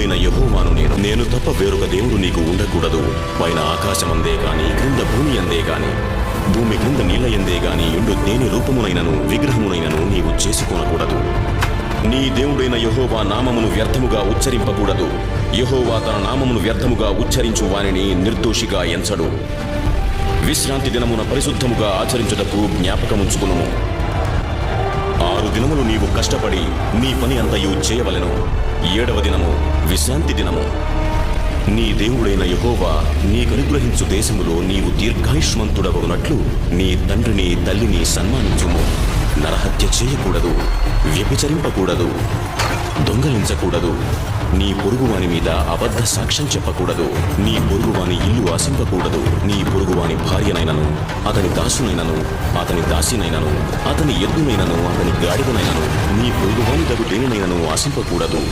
దేవుడైన యెహోవాను నేను తప్ప వేరొక దేవుడు నీకు ఉండకూడదు. పైన ఆకాశమందే గాని, క్రింద భూమి అందే గాని, భూమి క్రింద నీళ్ల ఎందే గాని ఎండు దేని రూపమునైనను విగ్రహమునైనను నీవు చేసుకొనకూడదు. నీ దేవుడైన యెహోవా నామమును వ్యర్థముగా ఉచ్చరింపకూడదు. యెహోవా తన నామమును వ్యర్థముగా ఉచ్చరించు వానిని నిర్దోషిగా ఎంచడు. విశ్రాంతి దినమున పరిశుద్ధముగా ఆచరించుటకు జ్ఞాపకముంచుకునుము. 6 దినములు నీవు కష్టపడి నీ పని అంతయు చేయవలెను. 7వ దినము విశ్రాంతి దినము. నీ దేవుడైన యెహోవా నీకనుగ్రహించు దేశములో నీవు దీర్ఘాయుష్మంతుడవగునట్లు నీ తండ్రిని తల్లిని సన్మానించుము. నరహత్య చేయకూడదు, వ్యభిచరింపకూడదు, దొంగలించకూడదు, నీ పొరుగువాని మీద అబద్ధ సాక్ష్యం చెప్పకూడదు, నీ పొరుగువాని ఇల్లు ఆశింపకూడదు, నీ పొరుగువాని భార్యనైనను, అతని దాసునైనను, అతని దాసినైనను, అతని ఎద్దునైనను, అతని గాడిదనైనను, నీ పొరుగువాని దగు దేనినైనను ఆశింపకూడదు.